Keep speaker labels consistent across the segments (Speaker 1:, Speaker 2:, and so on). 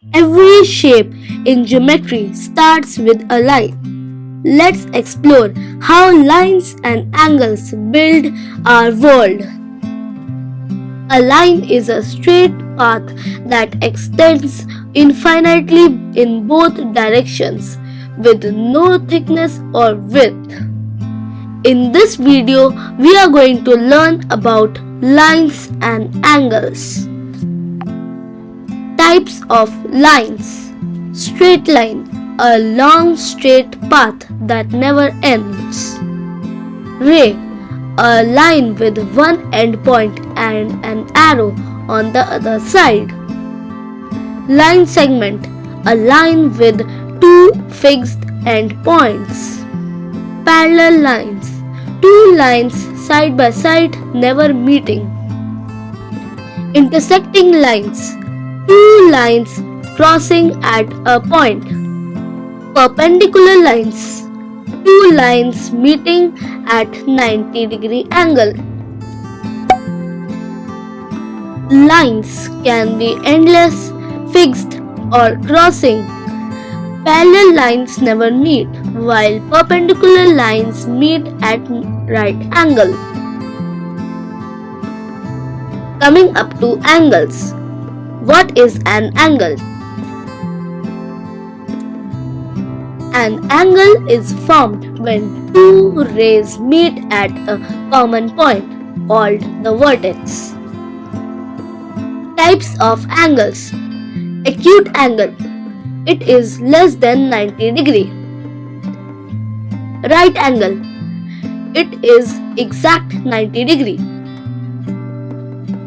Speaker 1: Every shape in geometry starts with a line. Let's explore how lines and angles build our world. A line is a straight path that extends infinitely in both directions with no thickness or width. In this video, we are going to learn about lines and angles. Types of lines. Straight line, a long straight path that never ends. Ray, a line with one endpoint and an arrow on the other side. Line segment, a line with two fixed endpoints. Parallel lines, two lines side by side never meeting. Intersecting lines, two lines crossing at a point. Perpendicular lines, two lines meeting at 90-degree angle. Lines can be endless, fixed or crossing. Parallel lines never meet, while perpendicular lines meet at right angle. Coming up to angles. What is an angle? An angle is formed when two rays meet at a common point called the vertex. Types of angles. Acute angle. It is less than 90 degree. Right angle. It is exact 90 degree.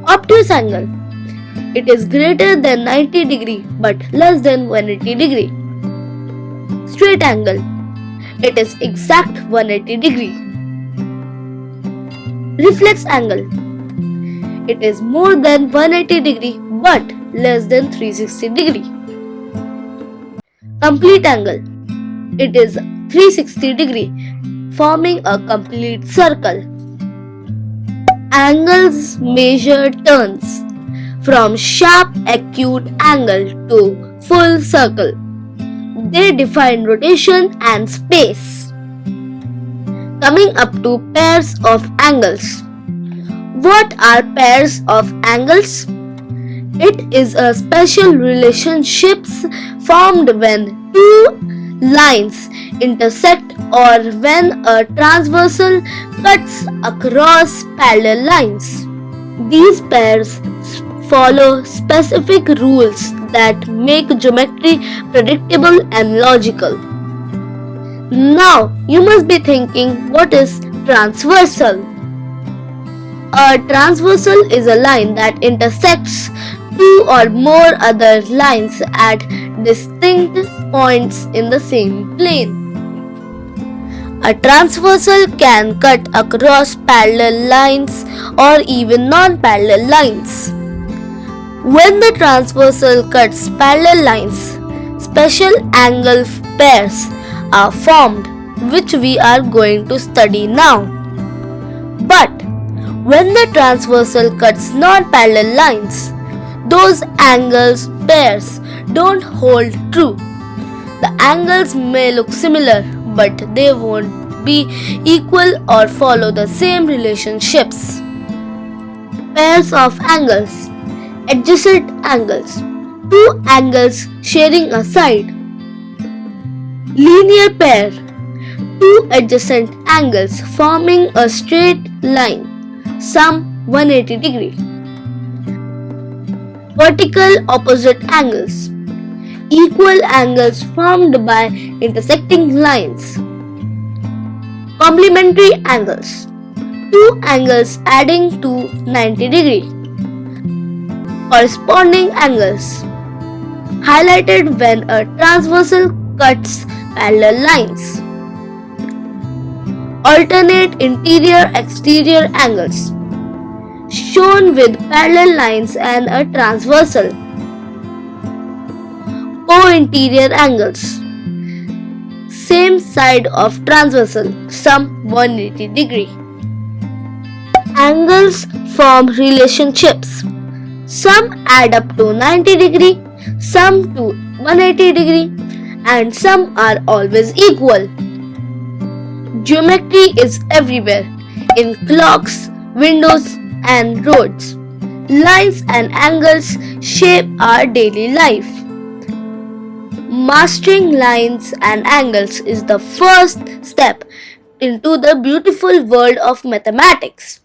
Speaker 1: Obtuse angle. It is greater than 90 degree but less than 180 degree. Straight angle. It is exact 180 degree. Reflex angle. It is more than 180 degree but less than 360 degree. Complete angle. It is 360 degree, forming a complete circle. Angles measure turns from sharp acute angle to full circle. They define rotation and space. Coming up to pairs of angles. What are pairs of angles? It is a special relationships formed when two lines intersect or when a transversal cuts across parallel lines. These pairs follow specific rules that make geometry predictable and logical. Now you must be thinking, what is transversal? A transversal is a line that intersects two or more other lines at distinct points in the same plane. A transversal can cut across parallel lines or even non-parallel lines. When the transversal cuts parallel lines, special angle pairs are formed, which we are going to study now. But when the transversal cuts non-parallel lines, those angles pairs don't hold true. The angles may look similar, but they won't be equal or follow the same relationships. Pairs of angles. Adjacent angles. Two angles sharing a side. Linear pair. Two adjacent angles forming a straight line, some 180 degree. Vertical opposite angles. Equal angles formed by intersecting lines. Complementary angles. Two angles adding to 90 degree. Corresponding angles. Highlighted when a transversal cuts parallel lines. Alternate interior-exterior angles. Shown with parallel lines and a transversal. Co-interior angles. Same side of transversal, some 180 degree. Angles form relationships. Some add up to 90 degree some to 180 degree, and some are always equal. Geometry is everywhere, in clocks, windows, and roads. Lines and angles shape our daily life. Mastering lines and angles is the first step into the beautiful world of mathematics.